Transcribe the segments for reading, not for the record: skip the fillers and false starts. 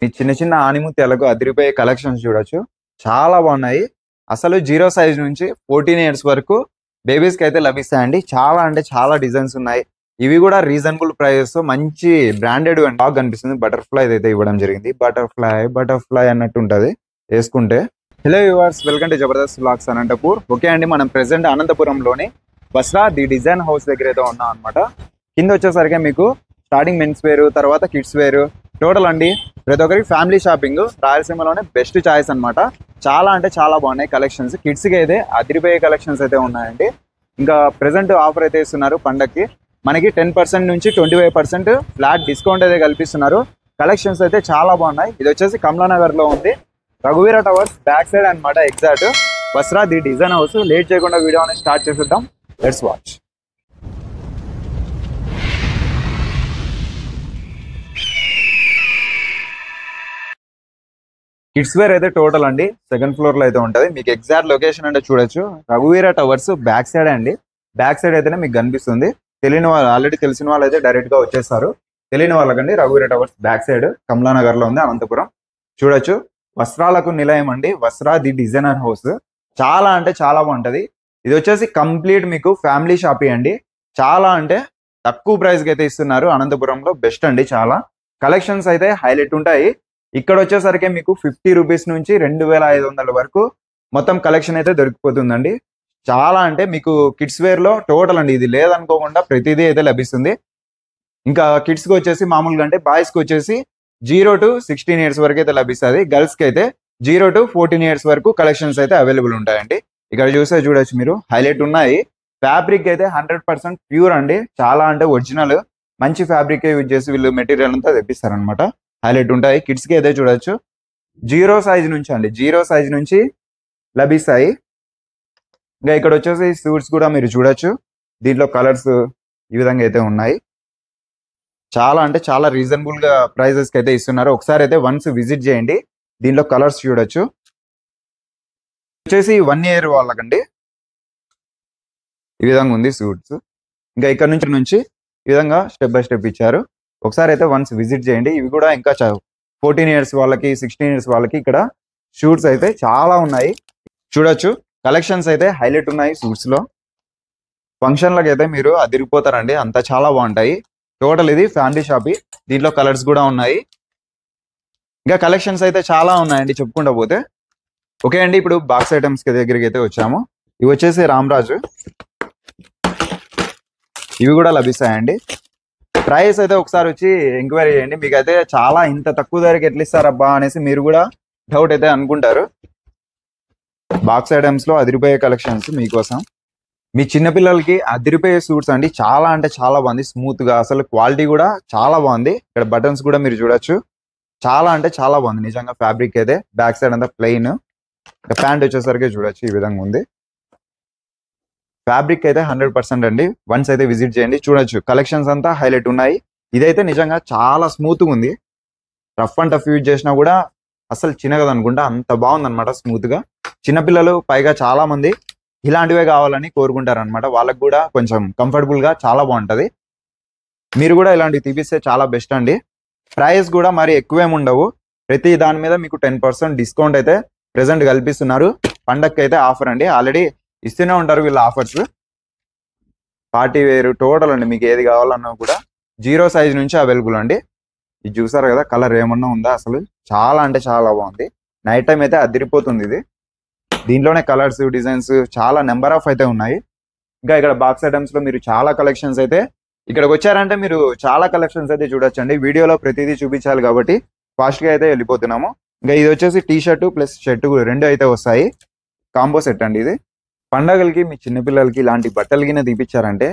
మీ చిన్న చిన్న ఆనిముత్యాలకు అదిరిపోయే కలెక్షన్స్ చూడొచ్చు. చాలా బాగున్నాయి. అసలు 0 సైజ్ నుంచి 14 ఇయర్స్ వరకు బేబీస్‌కి అయితే లభిస్తాయండి. చాలా అంటే చాలా డిజైన్స్ ఉన్నాయి. ఇవి కూడా రీజనబుల్ ప్రైజెస్‌తో మంచి బ్రాండెడ్ బాగా కనిపిస్తుంది. బటర్‌ఫ్లై అయితే ఇవ్వడం జరిగింది. బటర్‌ఫ్లై అన్నట్టు ఉంటది వేసుకుంటే. Hello viewers, welcome to Jabardasth vlogs Anantapur. Okay అండి, మనం ప్రెసెంట్ అనంతపురంలోని వస్త్రా ది డిజైన్ హౌస్ దగ్గర అయితే ఉన్నాం అనమాట. కింద వచ్చేసరికి మీకు స్టార్టింగ్ మెన్స్ వేరు, తర్వాత కిడ్స్ వేరు, టోటల్ అండి ప్రతి ఒక్కరికి ఫ్యామిలీ షాపింగ్ రాయలసీమలోనే బెస్ట్ చాయిస్ అనమాట. చాలా అంటే చాలా బాగున్నాయి కలెక్షన్స్. కిడ్స్కి అయితే అదిరిపోయే కలెక్షన్స్ అయితే ఉన్నాయండి. ఇంకా ప్రెసెంట్ ఆఫర్ అయితే ఇస్తున్నారు పండగకి. మనకి 10% నుంచి 25% ఫ్లాట్ డిస్కౌంట్ అయితే కల్పిస్తున్నారు. కలెక్షన్స్ అయితే చాలా బాగున్నాయి. ఇది వచ్చేసి కమలానగర్లో ఉంది, రఘువీర టవర్స్ బ్యాక్ సైడ్ అనమాట. Exact Vastra the design house. Late చేయకుండా వీడియోని స్టార్ట్ చేసేద్దాం. Let's watch. కిడ్స్ వేర్ అయితే టోటల్ అండి సెకండ్ ఫ్లోర్ లో అయితే ఉంటది. మీకు ఎగ్జాక్ట్ లొకేషన్ అంటే చూడొచ్చు, రఘువీర టవర్స్ బ్యాక్ సైడ్ అండి. బ్యాక్ సైడ్ అయితేనే మీకు కనిపిస్తుంది. తెలియని వాళ్ళు, ఆల్రెడీ తెలిసిన వాళ్ళు అయితే డైరెక్ట్ గా వచ్చేస్తారు. తెలియని వాళ్ళకండి రఘువీర టవర్స్ బ్యాక్ సైడ్ కమలానగర్ లో ఉంది, అనంతపురం. చూడొచ్చు, వస్త్రాలకు నిలయం అండి, వస్త్రా ది డిజైనర్ హౌస్. చాలా అంటే చాలా బాగుంటది. ఇది వచ్చేసి కంప్లీట్ మీకు ఫ్యామిలీ షాపింగ్ అండి. చాలా అంటే తక్కువ ప్రైస్ కి అయితే ఇస్తున్నారు. అనంతపురంలో బెస్ట్ అండి. చాలా కలెక్షన్స్ అయితే హైలైట్ ఉంటాయి. ఇక్కడ వచ్చేసరికి మీకు 50 రూపీస్ నుంచి 2500 వరకు మొత్తం కలెక్షన్ అయితే దొరికిపోతుందండి. చాలా అంటే మీకు కిడ్స్ వేర్ లో టోటల్ అండి, ఇది లేదనుకోకుండా ప్రతిదీ అయితే లభిస్తుంది. ఇంకా కిడ్స్ కి వచ్చేసి మామూలుగా అంటే బాయ్స్ కి వచ్చేసి 0 to 16 ఇయర్స్ వరకు అయితే లభిస్తుంది. గర్ల్స్ కి అయితే 0 to 14 ఇయర్స్ వరకు కలెక్షన్స్ అయితే అవైలబుల్ ఉంటాయండి. ఇక్కడ చూడొచ్చు మీరు, హైలైట్ ఉన్నాయి. ఫ్యాబ్రిక్ అయితే 100% ప్యూర్ అండి. చాలా అంటే ఒరిజినల్ మంచి ఫ్యాబ్రిక్ యూజ్ చేసి వీళ్ళు మెటీరియల్ అంతా తెప్పిస్తారనమాట. హైలైట్ ఉంటాయి. కిడ్స్ కి అయితే చూడొచ్చు 0 సైజ్ నుంచి అండి, 0 సైజ్ నుంచి లభిస్తాయి. ఇంకా ఇక్కడ వచ్చేసి సూట్స్ కూడా మీరు చూడొచ్చు. దీంట్లో కలర్స్ ఈ విధంగా అయితే ఉన్నాయి. చాలా అంటే చాలా రీజనబుల్ గా ప్రైజెస్ కి అయితే ఇస్తున్నారు. ఒకసారి అయితే వన్స్ విజిట్ చేయండి. దీంట్లో కలర్స్ చూడొచ్చు. వచ్చేసి 1 ఇయర్ వాళ్ళకండి ఈ విధంగా ఉంది సూట్స్. ఇంకా ఇక్కడ నుంచి ఈ విధంగా స్టెప్ బై స్టెప్ ఇచ్చారు. ఒకసారి అయితే వన్స్ విజిట్ చేయండి. ఇవి కూడా ఇంకా 14 ఇయర్స్ వాళ్ళకి, 16 ఇయర్స్ వాళ్ళకి ఇక్కడ షూట్స్ అయితే చాలా ఉన్నాయి. చూడొచ్చు, కలెక్షన్స్ అయితే హైలైట్ ఉన్నాయి. సూట్స్ లో ఫంక్షన్లకు అయితే మీరు అదిరిపోతారండి, అంత చాలా బాగుంటాయి. టోటల్ ఇది ఫ్యామిలీ షాపి. దీంట్లో కలర్స్ కూడా ఉన్నాయి. ఇంకా కలెక్షన్స్ అయితే చాలా ఉన్నాయండి చెప్పుకుంటా పోతే. ఓకే అండి, ఇప్పుడు బాక్స్ ఐటమ్స్ దగ్గరికి అయితే వచ్చాము. ఇవి వచ్చేసి రామరాజు, ఇవి కూడా లభిస్తాయండి. ప్రైస్ అయితే ఒకసారి వచ్చి ఎంక్వైరీ చేయండి. మీకైతే చాలా ఇంత తక్కువ ధరకి ఎట్లా ఇస్తారబ్బా అనేసి మీరు కూడా డౌట్ అయితే అనుకుంటారు. బాక్స్ ఐటమ్స్ లో అదిరిపోయే కలెక్షన్స్ మీకోసం. మీ చిన్నపిల్లలకి అదిరిపోయే సూట్స్ అండి. చాలా అంటే చాలా బాగుంది, స్మూత్ గా, అసలు క్వాలిటీ కూడా చాలా బాగుంది. ఇక్కడ బటన్స్ కూడా మీరు చూడొచ్చు. చాలా అంటే చాలా బాగుంది నిజంగా. ఫ్యాబ్రిక్ అయితే బ్యాక్ సైడ్ అంతా ప్లెయిన్. ప్యాంట్ వచ్చేసరికి చూడొచ్చు ఈ విధంగా ఉంది. ఫ్యాబ్రిక్ అయితే 100% అండి. వన్స్ అయితే విజిట్ చేయండి. చూడొచ్చు, కలెక్షన్స్ అంతా హైలైట్ ఉన్నాయి. ఇదైతే నిజంగా చాలా స్మూత్ గా ఉంది. రఫ్ అండ్ టఫ్ యూజ్ చేసినా కూడా అసలు చిన్నగదు అనుకుంటా, అంత బాగుంది అనమాట స్మూత్ గా. చిన్నపిల్లలు పైగా చాలా మంది ఇలాంటివే కావాలని కోరుకుంటారు అనమాట. వాళ్ళకి కూడా కొంచెం కంఫర్టబుల్ గా చాలా బాగుంటది. మీరు కూడా ఇలాంటివి తీపిస్తే చాలా బెస్ట్ అండి. ప్రైస్ కూడా మరి ఎక్కువేమి ఉండవు. ప్రతి దాని మీద మీకు 10% డిస్కౌంట్ అయితే ప్రెసెంట్ కల్పిస్తున్నారు. పండగకి అయితే ఆఫర్ అండి, ఆల్రెడీ ఇస్తూనే ఉంటారు వీళ్ళ ఆఫర్స్. పార్టీ వేరు టోటల్ అండి, మీకు ఏది కావాలన్నా కూడా 0 సైజ్ నుంచి అవైలబుల్ అండి. ఇది చూసారు కదా, కలర్ ఏమన్నా ఉందా, అసలు చాలా అంటే చాలా బాగుంది. నైట్ టైం అయితే అదిరిపోతుంది ఇది. దీంట్లోనే కలర్స్, డిజైన్స్ చాలా నెంబర్ ఆఫ్ అయితే ఉన్నాయి. ఇంకా ఇక్కడ బాక్స్ ఐటమ్స్ లో మీరు చాలా కలెక్షన్స్ అయితే, ఇక్కడికి వచ్చారంటే మీరు చాలా కలెక్షన్స్ అయితే చూడొచ్చండి. వీడియోలో ప్రతిదీ చూపించాలి కాబట్టి ఫాస్ట్ గా అయితే వెళ్ళిపోతున్నాము. ఇంకా ఇది వచ్చేసి టీ షర్ట్ ప్లస్ షర్ట్ రెండు అయితే వస్తాయి. కాంబో సెట్ అండి ఇది. పండగలకి మీ చిన్నపిల్లలకి ఇలాంటి బట్టలు గిన్నె తీపిచ్చారంటే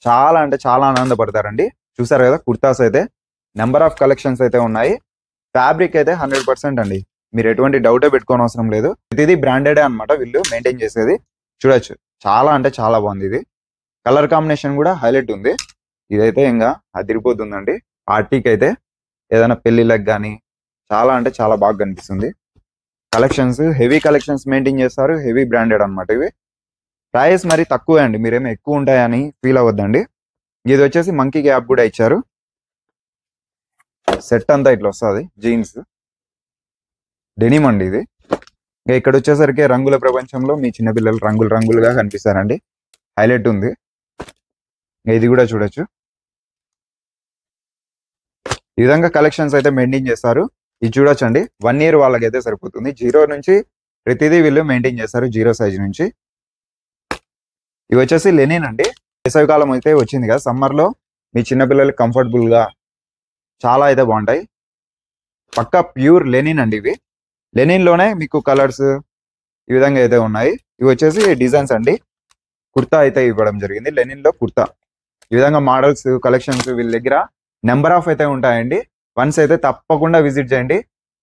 చాలా అంటే చాలా ఆనందపడతారండి. చూసారు కదా, కుర్తాస్ అయితే నెంబర్ ఆఫ్ కలెక్షన్స్ అయితే ఉన్నాయి. ఫ్యాబ్రిక్ అయితే 100% అండి, మీరు ఎటువంటి డౌటే పెట్టుకోని అవసరం లేదు. ఇది బ్రాండెడ్ అనమాట వీళ్ళు మెయింటైన్ చేసేది. చూడొచ్చు, చాలా అంటే చాలా బాగుంది. ఇది కలర్ కాంబినేషన్ కూడా హైలైట్ ఉంది. ఇదైతే ఇంకా అదిరిపోతుందండి. పార్టీకి అయితే ఏదైనా పెళ్లిళ్ళకి కానీ చాలా అంటే చాలా బాగా కనిపిస్తుంది. కలెక్షన్స్ హెవీ కలెక్షన్స్ మెయింటైన్ చేస్తారు. హెవీ బ్రాండెడ్ అనమాట ఇవి. ప్రైస్ మరి తక్కువే అండి, మీరేమో ఎక్కువ ఉంటాయని ఫీల్ అవ్వద్దండి. ఇది వచ్చేసి మంకీ గ్యాప్ కూడా ఇచ్చారు. సెట్ అంతా ఇట్లా వస్తుంది జీన్స్. డెనిమ్ అండి ఇది. ఇంకా ఇక్కడ వచ్చేసరికి రంగుల ప్రపంచంలో మీ చిన్నపిల్లలు రంగులు రంగులుగా కనిపిస్తారండి. హైలైట్ ఉంది. ఇంకా ఇది కూడా చూడొచ్చు. ఈ విధంగా కలెక్షన్స్ అయితే మెయింటైన్ చేస్తారు. ఇది చూడొచ్చు అండి. 1 year వాళ్ళకైతే సరిపోతుంది. 0 నుంచి ప్రతిదీ వీళ్ళు మెయింటైన్ చేస్తారు, 0 సైజ్ నుంచి. ఇవి వచ్చేసి లెనిన్ అండి. వేసవికాలం అయితే వచ్చింది కదా, సమ్మర్ లో మీ చిన్నపిల్లలకి కంఫర్టబుల్ గా చాలా అయితే బాగుంటాయి. పక్కా ప్యూర్ లెనిన్ అండి ఇవి. లెనిన్ లోనే మీకు కలర్స్ ఈ విధంగా అయితే ఉన్నాయి. ఇవి వచ్చేసి డిజైన్స్ అండి. కుర్తా అయితే ఇవ్వడం జరిగింది, లెనిన్ లో కుర్తా. ఈ విధంగా మోడల్స్ కలెక్షన్స్ వీళ్ళ దగ్గర నెంబర్ ఆఫ్ అయితే ఉంటాయండి. వన్స్ అయితే తప్పకుండా విజిట్ చేయండి.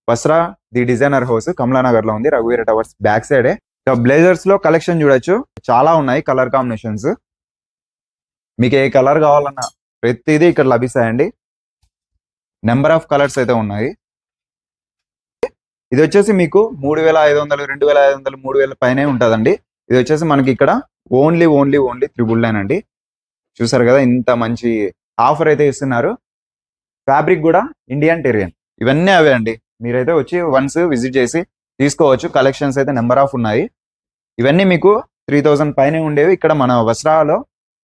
వస్త్రా ది డిజైనర్ హౌస్ కమలానగర్ లో ఉంది, రఘువీర టవర్స్ బ్యాక్ సైడే. ఇక బ్లేజర్స్ లో కలెక్షన్ చూడొచ్చు, చాలా ఉన్నాయి కలర్ కాంబినేషన్స్. మీకు ఏ కలర్ కావాలన్నా ప్రతిదీ ఇక్కడ లభిస్తాయండి. నెంబర్ ఆఫ్ కలర్స్ అయితే ఉన్నాయి. ఇది వచ్చేసి మీకు 3500, 2500, 3000 పైనే ఉంటుందండి. ఇది వచ్చేసి మనకి ఇక్కడ ఓన్లీ 999 అండి. చూసారు కదా, ఇంత మంచి ఆఫర్ అయితే ఇస్తున్నారు. ఫ్యాబ్రిక్ కూడా ఇండియన్ టెరియన్. ఇవన్నీ అవే అండి. మీరైతే వచ్చి వన్స్ విజిట్ చేసి తీసుకోవచ్చు. కలెక్షన్స్ అయితే నెంబర్ ఆఫ్ ఉన్నాయి. ఇవన్నీ మీకు 3000 పైనే ఉండేవి. ఇక్కడ మన వస్త్రాలో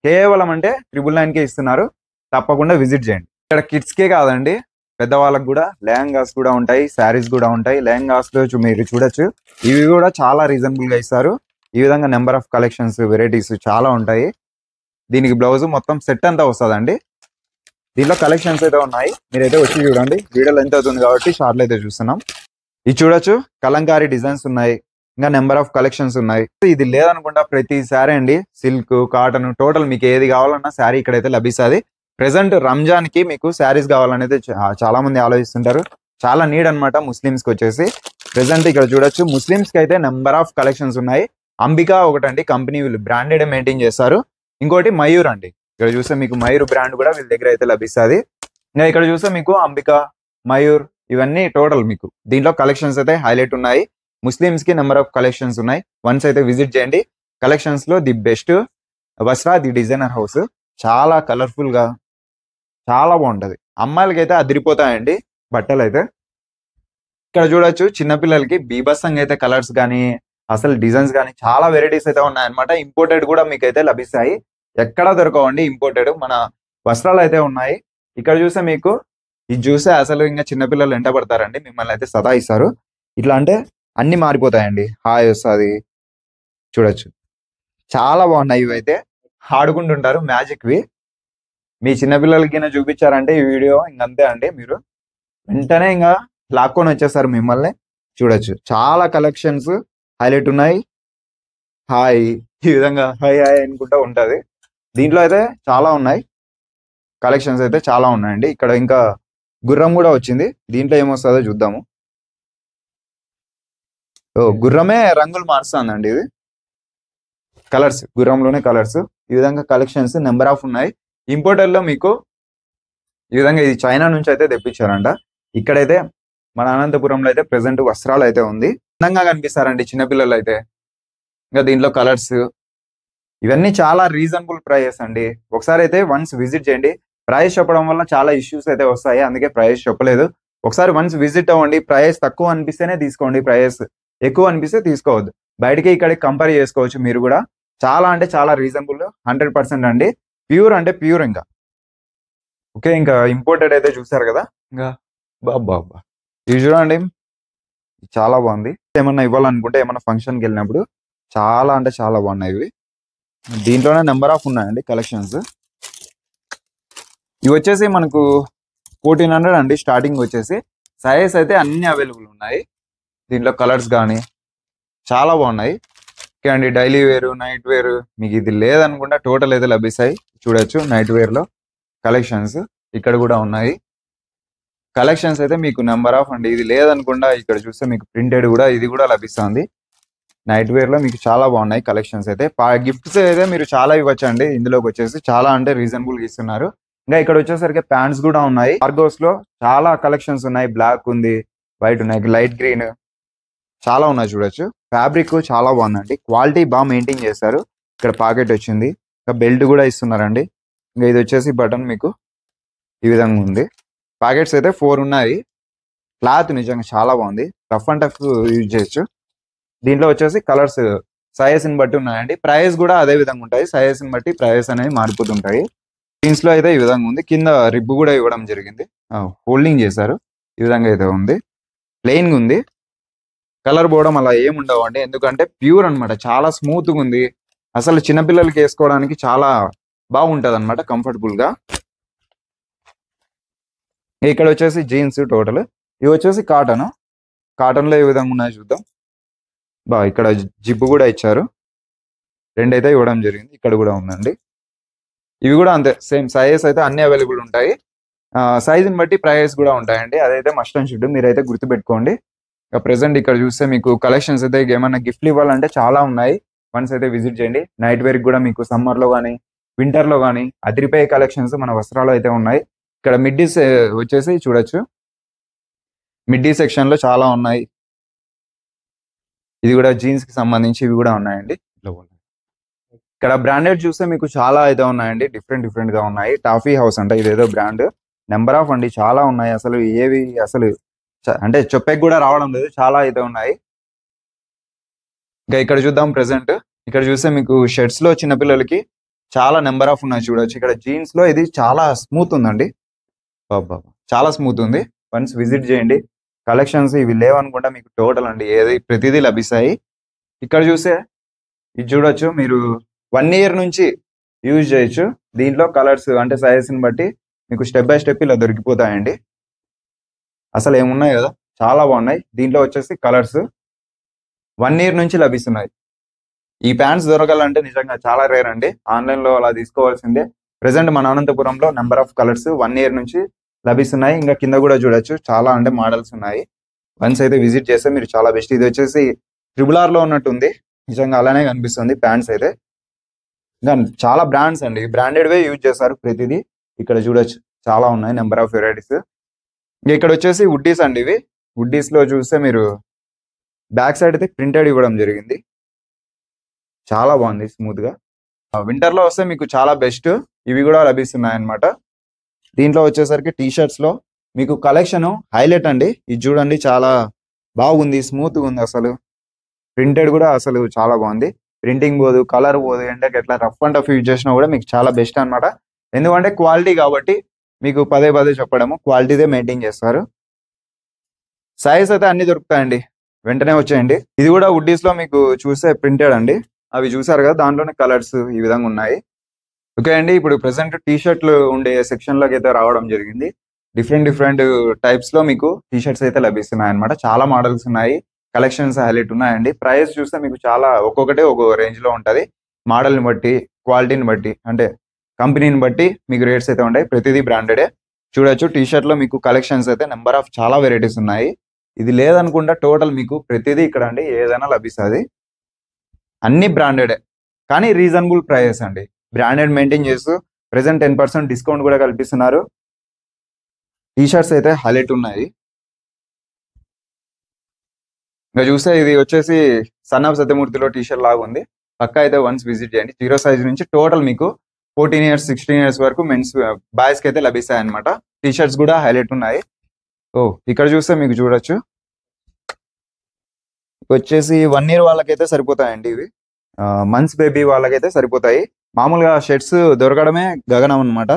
కేవలం అంటే 999కే ఇస్తున్నారు. తప్పకుండా విజిట్ చేయండి. ఇక్కడ కిడ్స్ కే కాదండి, పెద్దవాళ్ళకి కూడా లెహంగాస్ కూడా ఉంటాయి, శారీస్ కూడా ఉంటాయి. లెహంగాస్ లో మీరు చూడొచ్చు, ఇవి కూడా చాలా రీజనబుల్ గా ఇస్తారు. ఈ విధంగా నెంబర్ ఆఫ్ కలెక్షన్స్ వెరైటీస్ చాలా ఉంటాయి. దీనికి బ్లౌజ్ మొత్తం సెట్ అంతా వస్తుందండి. దీంట్లో కలెక్షన్స్ అయితే ఉన్నాయి. మీరైతే వచ్చి చూడండి. వీడియోలో ఎంత అవుతుంది కాబట్టి షార్ట్లో అయితే చూస్తున్నాం. ఇది చూడొచ్చు, కలంకారీ డిజైన్స్ ఉన్నాయి. ఇంకా నెంబర్ ఆఫ్ కలెక్షన్స్ ఉన్నాయి. ఇది లేదనుకుంటా ప్రతి శారీ అండి, సిల్క్, కాటన్, టోటల్ మీకు ఏది కావాలన్నా శారీ ఇక్కడైతే లభిస్తుంది. ప్రెసెంట్ రంజాన్ కి మీకు శారీస్ కావాలనేది చాలా మంది ఆలోచిస్తుంటారు. చాలా నీడ్ అనమాట ముస్లిమ్స్ కి వచ్చేసి. ప్రెసెంట్ ఇక్కడ చూడొచ్చు, ముస్లిమ్స్ కి అయితే నెంబర్ ఆఫ్ కలెక్షన్స్ ఉన్నాయి. అంబికా ఒకటండి, కంపెనీ వీళ్ళు బ్రాండెడ్ మెయింటైన్ చేస్తారు. ఇంకోటి మయూర్ అండి. ఇక్కడ చూస్తే మీకు మయూర్ బ్రాండ్ కూడా వీళ్ళ దగ్గర అయితే లభిస్తుంది. ఇంకా ఇక్కడ చూస్తే మీకు అంబికా, మయూర్ ఇవన్నీ టోటల్ మీకు దీంట్లో కలెక్షన్స్ అయితే హైలైట్ ఉన్నాయి. ముస్లిమ్స్ కి నెంబర్ ఆఫ్ కలెక్షన్స్ ఉన్నాయి. వన్స్ అయితే విజిట్ చేయండి. కలెక్షన్స్ లో the best Vastra the designer house. చాలా కలర్ఫుల్ గా చాలా బాగుంటది. అమ్మాయిలకి అయితే అదిరిపోతాయండి బట్టలు అయితే. ఇక్కడ చూడొచ్చు, చిన్నపిల్లలకి బీభత్సంగా అయితే కలర్స్ కానీ అసలు డిజైన్స్ కానీ చాలా వెరైటీస్ అయితే ఉన్నాయన్నమాట. ఇంపోర్టెడ్ కూడా మీకు అయితే లభిస్తాయి. ఎక్కడ దొరకవండి ఇంపోర్టెడ్, మన వస్త్రాలు అయితే ఉన్నాయి. ఇక్కడ చూస్తే మీకు ఇది చూస్తే అసలు ఇంకా చిన్నపిల్లలు వెంట పడతారండి, మిమ్మల్ని అయితే సతాయిస్తారు. ఇట్లా అంటే అన్ని మారిపోతాయండి, హాయ్ వస్తుంది. చూడొచ్చు, చాలా బాగున్నాయి. ఇవి అయితే ఆడుకుంటుంటారు మ్యాజిక్ వి. మీ చిన్నపిల్లలకి చూపించారంటే ఈ వీడియో ఇంకంతే అండి, మీరు వెంటనే ఇంకా లాక్కొని వచ్చేస్తారు మిమ్మల్ని. చూడొచ్చు, చాలా కలెక్షన్స్ హైలైట్ ఉన్నాయి. హాయ్ ఈ విధంగా హాయ్ హాయ్ అనుకుంటా ఉంటది. దీంట్లో అయితే చాలా ఉన్నాయి, కలెక్షన్స్ అయితే చాలా ఉన్నాయండి. ఇక్కడ ఇంకా గుర్రం కూడా వచ్చింది. దీంట్లో ఏమొస్తుందో చూద్దాము. ఓ, గుర్రమే రంగులు మారుస్తుందండి. ఇది కలర్స్, గుర్రంలోనే కలర్స్. ఈ విధంగా కలెక్షన్స్ నెంబర్ ఆఫ్ ఉన్నాయి. ఇంపోర్టర్ లో మీకు ఈ విధంగా ఇది చైనా నుంచి అయితే తెప్పించారంట. ఇక్కడైతే మన అనంతపురంలో అయితే ప్రెసెంట్ వస్త్రాలు అయితే ఉంది. అందంగా కనిపిస్తారండి చిన్నపిల్లలు అయితే. ఇంకా దీంట్లో కలర్స్ ఇవన్నీ చాలా రీజనబుల్ ప్రైస్ అండి. ఒకసారి అయితే వన్స్ విజిట్ చేయండి. ప్రైస్ చెప్పడం వల్ల చాలా ఇష్యూస్ అయితే వస్తాయి, అందుకే ప్రైస్ చెప్పలేదు. ఒకసారి వన్స్ విజిట్ అవ్వండి. ప్రైస్ తక్కువ అనిపిస్తేనే తీసుకోండి, ప్రైస్ ఎక్కువ అనిపిస్తే తీసుకోవద్దు. బయటకి ఇక్కడికి కంపేర్ చేసుకోవచ్చు మీరు కూడా. చాలా అంటే చాలా రీజనబుల్, 100% అండి. ప్యూర్ అంటే ప్యూర్. ఇంకా ఓకే, ఇంకా ఇంపోర్టెడ్ అయితే చూసారు కదా. ఇంకా బాబా ఇవి చూడండి, చాలా బాగుంది. ఏమన్నా ఇవ్వాలనుకుంటే ఏమన్నా ఫంక్షన్కి వెళ్ళినప్పుడు చాలా అంటే చాలా బాగున్నాయి ఇవి. దీంట్లోనే నెంబర్ ఆఫ్ ఉన్నాయండి కలెక్షన్స్. ఇవి వచ్చేసి మనకు 1400 అండి స్టార్టింగ్ వచ్చేసి. సైజ్ అయితే అన్ని అవైలబుల్ ఉన్నాయి. దీంట్లో కలర్స్ కానీ చాలా బాగున్నాయి. ఓకే అండి, డైలీ వేరు, నైట్ వేరు మీకు ఇది లేదనుకుంటా టోటల్ అయితే లభిస్తాయి. చూడొచ్చు, నైట్ వేర్ లో కలెక్షన్స్ ఇక్కడ కూడా ఉన్నాయి. కలెక్షన్స్ అయితే మీకు నెంబర్ ఆఫ్ అండి. ఇది లేదనుకుంటా ఇక్కడ చూస్తే మీకు ప్రింటెడ్ కూడా ఇది కూడా లభిస్తుంది. నైట్ వేర్ లో మీకు చాలా బాగున్నాయి కలెక్షన్స్ అయితే. గిఫ్ట్స్ అయితే మీరు చాలా ఇవ్వచ్చు అండి. ఇందులోకి వచ్చేసి చాలా అంటే రీజనబుల్ గా ఇస్తున్నారు. ఇంకా ఇక్కడ వచ్చేసరికి ప్యాంట్స్ కూడా ఉన్నాయి. కార్గోస్ లో చాలా కలెక్షన్స్ ఉన్నాయి. బ్లాక్ ఉంది, వైట్ ఉన్నాయి, లైట్ గ్రీన్ చాలా ఉన్నాయి. చూడొచ్చు, ఫ్యాబ్రిక్ చాలా బాగుందండి. క్వాలిటీ బాగా మెయింటైన్ చేస్తారు. ఇక్కడ పాకెట్ వచ్చింది, ఇంకా బెల్ట్ కూడా ఇస్తున్నారండి. ఇంకా ఇది వచ్చేసి బటన్ మీకు ఈ విధంగా ఉంది. ప్యాకెట్స్ అయితే 4 ఉన్నాయి. క్లాత్ నిజంగా చాలా బాగుంది. రఫ్ అండ్ టఫ్ యూజ్ చేయొచ్చు. దీంట్లో వచ్చేసి కలర్స్ సైజెస్ ని బట్టి ఉన్నాయండి. ప్రైస్ కూడా అదే విధంగా ఉంటాయి. సైజెస్ ని బట్టి ప్రైస్ అనేవి మారిపోతుంటాయి. జీన్స్ లో అయితే ఈ విధంగా ఉంది. కింద రిబ్బు కూడా ఇవ్వడం జరిగింది. హోల్డింగ్ చేశారు. ఈ విధంగా అయితే ఉంది. ప్లెయిన్ గా ఉంది. కలర్ పోవడం అలా ఏమి ఉండవు అండి. ఎందుకంటే ప్యూర్ అన్నమాట. చాలా స్మూత్ గా ఉంది. అసలు చిన్నపిల్లలకి వేసుకోవడానికి చాలా బాగుంటది అనమాట, కంఫర్టబుల్ గా. ఇక్కడ వచ్చేసి జీన్స్ టోటల్. ఇవి వచ్చేసి కాటన్. కాటన్ లో ఏ విధంగా ఉన్నాయి చూద్దాం. ఇక్కడ జిబ్బు కూడా ఇచ్చారు. రెండైతే ఇవ్వడం జరిగింది. ఇక్కడ కూడా ఉందండి. ఇవి కూడా అంతే, సేమ్ సైజెస్ అయితే అన్ని అవైలబుల్ ఉంటాయి. సైజుని బట్టి ప్రైస్ కూడా ఉంటాయండి. అదైతే మస్ట్ అండ్ షుడ్ మీరైతే గుర్తుపెట్టుకోండి. ప్రెసెంట్ ఇక్కడ చూస్తే మీకు కలెక్షన్స్ అయితే ఏమన్నా గిఫ్ట్లు ఇవ్వాలంటే చాలా ఉన్నాయి. వన్స్ అయితే విజిట్ చేయండి. నైట్ వేర్ కూడా మీకు సమ్మర్ లో కానీ వింటర్ లో కానీ అదిరిపోయే కలెక్షన్స్ మన వస్త్రాలు అయితే ఉన్నాయి. ఇక్కడ మిడ్డీస్ వచ్చేసి చూడొచ్చు. మిడ్డీ సెక్షన్ లో చాలా ఉన్నాయి. ఇది కూడా జీన్స్ కి సంబంధించి ఇవి కూడా ఉన్నాయండి. ఇక్కడ బ్రాండెడ్ చూస్తే మీకు చాలా అయితే ఉన్నాయండి. డిఫరెంట్ గా ఉన్నాయి. టాఫీ హౌస్ అంట ఇదేదో బ్రాండ్. నెంబర్ ఆఫ్ అండి చాలా ఉన్నాయి. అసలు ఏవి అసలు అంటే చెప్పకి కూడా రావడం లేదు. చాలా అయితే ఉన్నాయి. ఇంకా ఇక్కడ చూద్దాం. ప్రెసెంట్ ఇక్కడ చూస్తే మీకు షర్ట్స్ లో చిన్నపిల్లలకి చాలా నెంబర్ ఆఫ్ ఉన్నాయి చూడొచ్చు. ఇక్కడ జీన్స్ లో ఇది చాలా స్మూత్ ఉందండి. చాలా స్మూత్ ఉంది. వన్స్ విజిట్ చేయండి. కలెక్షన్స్ ఇవి లేవనుకుంటా మీకు టోటల్ అండి ఏది ప్రతిదీ లభిస్తాయి. ఇక్కడ చూస్తే ఇది చూడొచ్చు. మీరు 1 year నుంచి యూజ్ చేయొచ్చు. దీంట్లో కలర్స్ అంటే సైజెస్ ని బట్టి మీకు స్టెప్ బై స్టెప్ ఇలా దొరికిపోతాయండి. అసలు ఏమున్నాయి కదా, చాలా బాగున్నాయి. దీంట్లో వచ్చేసి కలర్స్ 1 year నుంచి లభిస్తున్నాయి. ఈ ప్యాంట్స్ దొరకాలంటే నిజంగా చాలా రేర్ అండి. ఆన్లైన్ లో అలా తీసుకోవాల్సిందే. ప్రెసెంట్ మన అనంతపురంలో నెంబర్ ఆఫ్ కలర్స్ 1 year నుంచి లభిస్తున్నాయి. ఇంకా కింద కూడా చూడొచ్చు, చాలా అంటే మోడల్స్ ఉన్నాయి. వన్స్ అయితే విజిట్ చేస్తే మీరు చాలా బెస్ట్. ఇది వచ్చేసి RRR లో ఉన్నట్టుంది. నిజంగా అలానే కనిపిస్తుంది ప్యాంట్స్ అయితే. ఇంకా చాలా బ్రాండ్స్ అండి. బ్రాండెడ్ వే యూజ్ చేస్తారు ప్రతిదీ. ఇక్కడ చూడొచ్చు చాలా ఉన్నాయి నెంబర్ ఆఫ్ వెరైటీస్. ఇక్కడ వచ్చేసి వుడ్డీస్ అండి. ఇవి వుడ్డీస్ లో చూస్తే మీరు బ్యాక్ సైడ్ అయితే ప్రింటెడ్ ఇవ్వడం జరిగింది. చాలా బాగుంది స్మూత్ గా. వింటర్ లో వస్తే మీకు చాలా బెస్ట్. ఇవి కూడా లభిస్తున్నాయి అన్నమాట. దీంట్లో వచ్చేసరికి టీ షర్ట్స్ లో మీకు కలెక్షన్ హైలైట్ అండి. ఇది చూడండి, చాలా బాగుంది. స్మూత్ గా ఉంది. అసలు ప్రింటెడ్ కూడా అసలు చాలా బాగుంది. ప్రింటింగ్ పోదు, కలర్ పోదు. ఎండకి ఎట్లా రఫ్ అండ్ టఫ్ యూజ్ చేసినా కూడా మీకు చాలా బెస్ట్ అన్నమాట. ఎందుకంటే క్వాలిటీ కాబట్టి మీకు పదే చెప్పడము, క్వాలిటీదే మెయింటైన్ చేస్తారు. సైజ్ అయితే అన్ని దొరుకుతాయండి. వెంటనే వచ్చేయండి. ఇది కూడా వుడ్డీస్ లో మీకు చూస్తే ప్రింటెడ్ అండి. అవి చూసారు కదా, దాంట్లోనే కలర్స్ ఈ విధంగా ఉన్నాయి. ఓకే అండి. ఇప్పుడు ప్రెసెంట్ టీ షర్ట్లు ఉండే సెక్షన్ లోకి అయితే రావడం జరిగింది. డిఫరెంట్ టైప్స్ లో మీకు టీ షర్ట్స్ అయితే లభిస్తున్నాయి అనమాట. చాలా మోడల్స్ ఉన్నాయి. కలెక్షన్స్ హైలైట్ ఉన్నాయండి. ప్రైస్ చూస్తే మీకు చాలా ఒక్కొక్కటి ఒక్కో రేంజ్ లో ఉంటది. మోడల్ని బట్టి, క్వాలిటీని బట్టి, అంటే కంపెనీని బట్టి మీకు రేట్స్ అయితే ఉంటాయి. ప్రతిదీ బ్రాండెడే. చూడొచ్చు టీ షర్ట్ లో మీకు కలెక్షన్స్ అయితే నెంబర్ ఆఫ్ చాలా వెరైటీస్ ఉన్నాయి. ఇది లేదనుకుంటా టోటల్ మీకు ప్రతిదీ ఇక్కడ అండి ఏదైనా లభిస్తుంది. అన్ని బ్రాండెడే కానీ రీజనబుల్ ప్రైజెస్ అండి. బ్రాండెడ్ మెయింటైన్ చేస్తూ ప్రెసెంట్ 10% డిస్కౌంట్ కూడా కల్పిస్తున్నారు. టీ షర్ట్స్ అయితే హైలైట్ ఉన్నాయి. ఇంకా చూస్తే ఇది వచ్చేసి సన్ ఆఫ్ సత్యమూర్తిలో టీ షర్ట్ లాగా ఉంది. పక్కా అయితే వన్స్ విజిట్ చేయండి. 0 సైజ్ నుంచి టోటల్ మీకు 14 years 16 years వరకు మెన్స్ బాయ్స్ కి అయితే లభిస్తాయి అనమాట. టీ షర్ట్స్ కూడా హైలైట్ ఉన్నాయి. ఇక్కడ చూస్తే మీకు చూడొచ్చు, వచ్చేసి 1 year వాళ్ళకైతే సరిపోతాయండి. ఇవి మంత్స్ బేబీ వాళ్ళకైతే సరిపోతాయి. మామూలుగా షర్ట్స్ దొరకడమే గగనం అనమాట.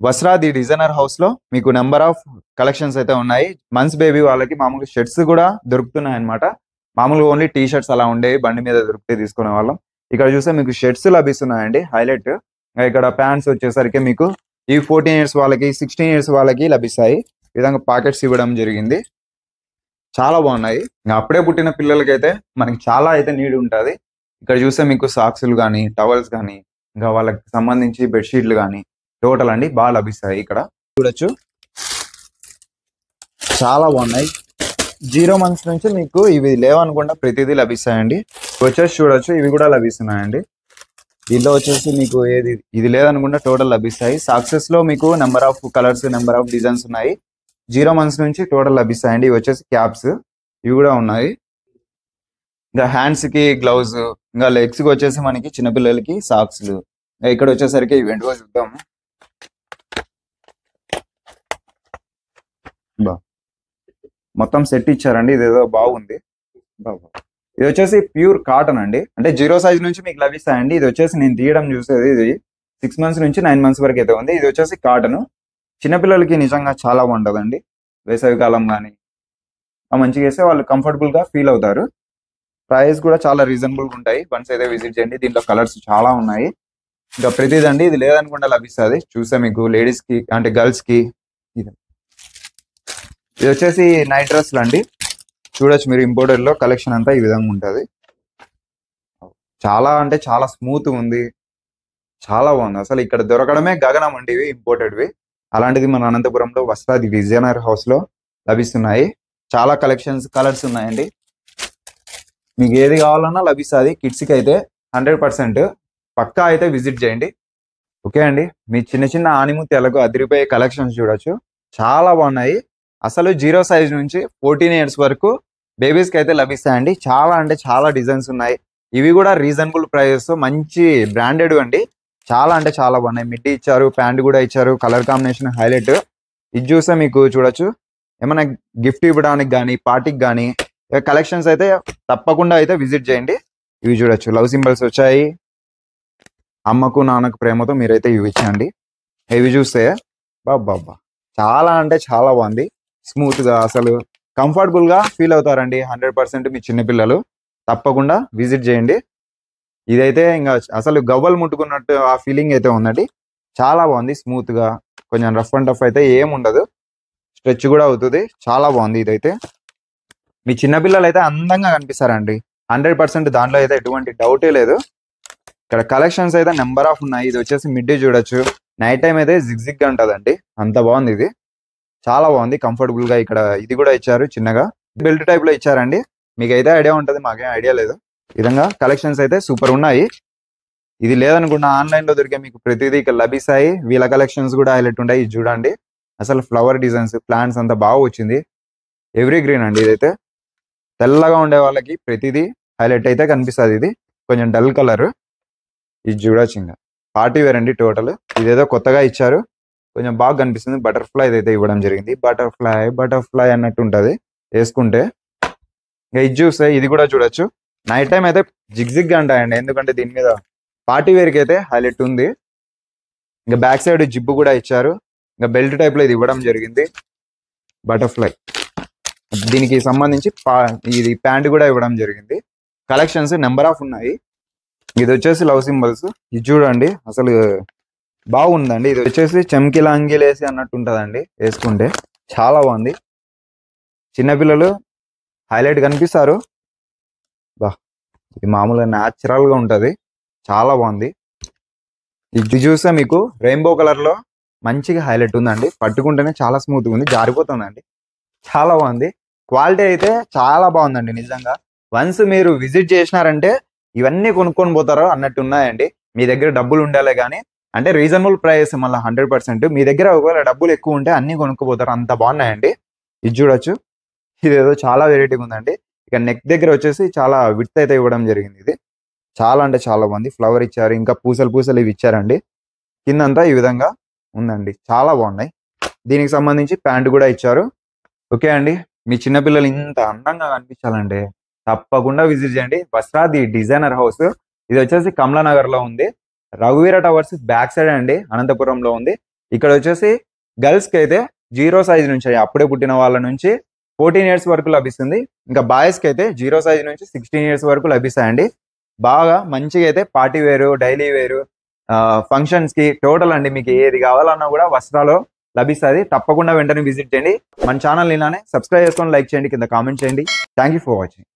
వస్త్రాది డిజైనర్ హౌస్ లో మీకు నెంబర్ ఆఫ్ కలెక్షన్స్ అయితే ఉన్నాయి. మంత్స్ బేబీ వాళ్ళకి మామూలుగా షర్ట్స్ కూడా దొరుకుతున్నాయి అనమాట. మామూలుగా ఓన్లీ టీ షర్ట్స్ అలా ఉండేవి, బండి మీద దొరికితే తీసుకునే వాళ్ళం. ఇక్కడ చూస్తే మీకు షర్ట్స్ లభిస్తున్నాయండి హైలైట్. ఇక్కడ ప్యాంట్స్ వచ్చేసరికి మీకు ఈ 14 years వాళ్ళకి 16 years వాళ్ళకి లభిస్తాయి. ఈ విధంగా పాకెట్స్ ఇవ్వడం జరిగింది. చాలా బాగున్నాయి. ఇంకా అప్పుడే పుట్టిన పిల్లలకైతే మనకి చాలా అయితే నీడ్ ఉంటుంది. ఇక్కడ చూస్తే మీకు సాక్స్లు కానీ, టవల్స్ కానీ, ఇంకా వాళ్ళకి సంబంధించి బెడ్షీట్లు కానీ టోటల్ అండి బాగా లభిస్తాయి. ఇక్కడ చూడొచ్చు చాలా బాగున్నాయి. 0 months నుంచి మీకు ఇవి లేవనుకుంటా ప్రతిదీ లభిస్తాయండి. వచ్చేసి చూడొచ్చు, ఇవి కూడా లభిస్తున్నాయండి. దీనిలో వచ్చేసి మీకు ఇది లేదనుకుంటా టోటల్ లభిస్తాయి. సాక్సెస్ లో మీకు number of colours, number of designs ఉన్నాయి. 0 months నుంచి టోటల్ లభిస్తాయండి. ఇవి వచ్చేసి క్యాప్స్, ఇవి కూడా ఉన్నాయి. ఇంకా హ్యాండ్స్ కి గ్లౌజ్, ఇంకా లెగ్స్ కి వచ్చేసి మనకి చిన్నపిల్లలకి సాక్స్లు. ఇక్కడ వచ్చేసరికి ఈవెంట్ చూద్దాము. మొత్తం సెట్ ఇచ్చారండి, ఇదేదో బాగుంది. ఇది వచ్చేసి ప్యూర్ కాటన్ అండి, అంటే 0 సైజ్ నుంచి మీకు లభిస్తాయండి. ఇది వచ్చేసి నేను తీయడం చూసేది ఇది 6 మంత్స్ నుంచి 9 మంత్స్ వరకు అయితే ఉంది. ఇది వచ్చేసి కాటన్, చిన్నపిల్లలకి నిజంగా చాలా బాగుంటుందండి. వేసవి కాలం కానీ మంచిగా వేస్తే వాళ్ళు కంఫర్టబుల్ గా ఫీల్ అవుతారు. ప్రైస్ కూడా చాలా రీజనబుల్ గా ఉంటాయి. వన్స్ అయితే విజిట్ చేయండి. దీంట్లో కలర్స్ చాలా ఉన్నాయి. ఇంకా ప్రతిదండి ఇది లేదనుకుంటే లభిస్తుంది. చూసే మీకు లేడీస్ కి అంటే గర్ల్స్ కి. ఇది వచ్చేసి నైట్ డ్రెస్లు అండి, చూడొచ్చు మీరు. ఇంపోర్టెడ్ లో కలెక్షన్ అంతా ఈ విధంగా ఉంటుంది. చాలా అంటే చాలా స్మూత్ ఉంది, చాలా బాగుంది. అసలు ఇక్కడ దొరకడమే గగనం అండి ఇవి ఇంపోర్టెడ్వి. అలాంటిది మన అనంతపురంలో వస్త్రాది విజయనగర్ హౌస్ లో లభిస్తున్నాయి. చాలా కలర్స్ ఉన్నాయండి. మీకు ఏది కావాలన్నా లభిస్తుంది. కిడ్స్ కి అయితే 100% పక్కా అయితే విజిట్ చేయండి. ఓకే అండి, మీ చిన్న చిన్న ఆనిముత్యాలకు అదిరిపోయే కలెక్షన్స్ చూడొచ్చు, చాలా బాగున్నాయి. అసలు 0 సైజ్ నుంచి 14 ఇయర్స్ వరకు బేబీస్ కి అయితే లభిస్తాయండి. చాలా అంటే చాలా డిజైన్స్ ఉన్నాయి. ఇవి కూడా రీజనబుల్ ప్రైజెస్, మంచి బ్రాండెడ్ అండి. చాలా అంటే చాలా బాగున్నాయి. మిడ్డీ ఇచ్చారు, ప్యాంట్ కూడా ఇచ్చారు, కలర్ కాంబినేషన్ హైలైట్. ఇది చూస్తే మీకు చూడొచ్చు, ఏమైనా గిఫ్ట్ ఇవ్వడానికి కానీ పార్టీకి కానీ కలెక్షన్స్ అయితే తప్పకుండా అయితే విజిట్ చేయండి. ఇవి చూడొచ్చు, లవ్ సింబల్స్ వచ్చాయి. అమ్మకు నాన్నకు ప్రేమతో మీరైతే ఇవి ఇచ్చండి. ఇవి చూస్తే బాబా చాలా అంటే చాలా బాగుంది. స్మూత్ గా అసలు కంఫర్టబుల్ గా ఫీల్ అవుతారండి 100% మీ చిన్నపిల్లలు. తప్పకుండా విజిట్ చేయండి. ఇదైతే ఇంకా అసలు గవ్వలు ముట్టుకున్నట్టు ఆ ఫీలింగ్ అయితే ఉందండి. చాలా బాగుంది, స్మూత్ గా, కొంచెం రఫ్ అండ్ టఫ్ అయితే ఏం ఉండదు, స్ట్రెచ్ కూడా అవుతుంది. చాలా బాగుంది. ఇదైతే మీ చిన్నపిల్లలు అయితే అందంగా కనిపిస్తారండి 100%, దాంట్లో అయితే ఎటువంటి డౌటే లేదు. ఇక్కడ కలెక్షన్స్ అయితే నెంబర్ ఆఫ్ ఉన్నాయి. ఇది వచ్చేసి మిడ్డీ చూడొచ్చు, నైట్ టైం అయితే జిగ్ గా ఉంటుందండి, అంత బాగుంది. ఇది చాలా బాగుంది, కంఫర్టబుల్ గా. ఇక్కడ ఇది కూడా ఇచ్చారు, చిన్నగా బెల్ట్ టైప్ లో ఇచ్చారండి. మీకు అయితే ఐడియా ఉంటుంది, మాకేం ఐడియా లేదు. ఈ విధంగా కలెక్షన్స్ అయితే సూపర్ ఉన్నాయి. ఇది లేదనుకున్నా ఆన్లైన్ లో దొరికే మీకు ప్రతిదీ ఇక్కడ లభిస్తాయి. వీళ్ళ కలెక్షన్స్ కూడా హైలైట్ ఉంటాయి. ఇది చూడండి, అసలు ఫ్లవర్ డిజైన్స్, ప్లాంట్స్ అంతా బాగా వచ్చింది. ఎవ్రీ గ్రీన్ అండి. ఇదైతే తెల్లగా ఉండే వాళ్ళకి ప్రతిదీ హైలైట్ అయితే కనిపిస్తుంది. ఇది కొంచెం డల్ కలర్. ఇది చూడొచ్చు, ఇంకా పార్టీ వేర్ అండి టోటల్. ఇదేదో కొత్తగా ఇచ్చారు, కొంచెం బాగా కనిపిస్తుంది. బటర్ఫ్లై అయితే ఇవ్వడం జరిగింది. బటర్ఫ్లై అన్నట్టు ఉంటుంది వేసుకుంటే. ఇంకా ఇది చూస్తే ఇది కూడా చూడొచ్చు, నైట్ టైం అయితే జిగ్ గా ఉంటాయండి, ఎందుకంటే దీని మీద పార్టీ వేర్ కి అయితే హైలైట్ ఉంది. ఇంకా బ్యాక్ సైడ్ జిబ్బు కూడా ఇచ్చారు. ఇంకా బెల్ట్ టైప్ లో ఇది ఇవ్వడం జరిగింది. బటర్ఫ్లై, దీనికి సంబంధించి ఇది ప్యాంట్ కూడా ఇవ్వడం జరిగింది. కలెక్షన్స్ నెంబర్ ఆఫ్ ఉన్నాయి. ఇది వచ్చేసి లవ్ సింబల్స్. ఇది చూడండి, అసలు బాగుందండి. ఇది వచ్చేసి చెమ్కిల అంగిలేసి అన్నట్టు ఉంటుందండి వేసుకుంటే, చాలా బాగుంది. చిన్నపిల్లలు హైలైట్ కనిపిస్తారు. బా, ఇది మామూలుగా న్యాచురల్ గా ఉంటది, చాలా బాగుంది. ఇది చూస్తే మీకు రెయిన్బో కలర్ లో మంచిగా హైలైట్ ఉందండి. పట్టుకుంటేనే చాలా స్మూత్ గా ఉంది, జారిపోతుందండి. చాలా బాగుంది. క్వాలిటీ అయితే చాలా బాగుందండి నిజంగా. వన్స్ మీరు విజిట్ చేసినారంటే ఇవన్నీ కొనుక్కొని పోతారో అన్నట్టు ఉన్నాయండి. మీ దగ్గర డబ్బులు ఉండాలి కానీ, అంటే రీజనబుల్ ప్రైస్ మళ్ళీ 100%. మీ దగ్గర ఒకవేళ డబ్బులు ఎక్కువ ఉంటే అన్ని కొనుక్కోపోతారు, అంత బాగున్నాయండి. ఇది చూడొచ్చు, ఇదేదో చాలా వెరైటీగా ఉందండి. ఇక నెక్ దగ్గర వచ్చేసి చాలా విడ్త్ అయితే ఇవ్వడం జరిగింది. ఇది చాలా అంటే చాలా బాగుంది. ఫ్లవర్ ఇచ్చారు, ఇంకా పూసలు ఇవి ఇచ్చారండి. కిందంతా ఈ విధంగా ఉందండి, చాలా బాగున్నాయి. దీనికి సంబంధించి ప్యాంట్ కూడా ఇచ్చారు. ఓకే అండి, మీ చిన్నపిల్లలు ఇంత అందంగా కనిపించాలంటే తప్పకుండా విజిట్ చేయండి వస్త్రాది డిజైనర్ హౌస్. ఇది వచ్చేసి కమలానగర్ లో ఉంది. రఘువీర టవర్స్ బ్యాక్ సైడ్ అండి, అనంతపురంలో ఉంది. ఇక్కడ వచ్చేసి గర్ల్స్ కి అయితే 0 సైజ్ నుంచి, అప్పుడే పుట్టిన వాళ్ళ నుంచి 14 ఇయర్స్ వరకు లభిస్తుంది. ఇంకా బాయ్స్ కి అయితే 0 సైజ్ నుంచి 16 ఇయర్స్ వరకు లభిస్తాయండి. బాగా మంచిగా అయితే పార్టీ వేరు, డైలీ వేరు, ఫంక్షన్స్ కి టోటల్ అండి. మీకు ఏది కావాలన్నా కూడా వస్త్రాలు లభిస్తుంది. తప్పకుండా వెంటనే విజిట్ చేయండి. మన ఛానల్ ఇలానే సబ్స్క్రైబ్ చేసుకొని లైక్ చేయండి, కింద కామెంట్ చేయండి. Thank you for watching.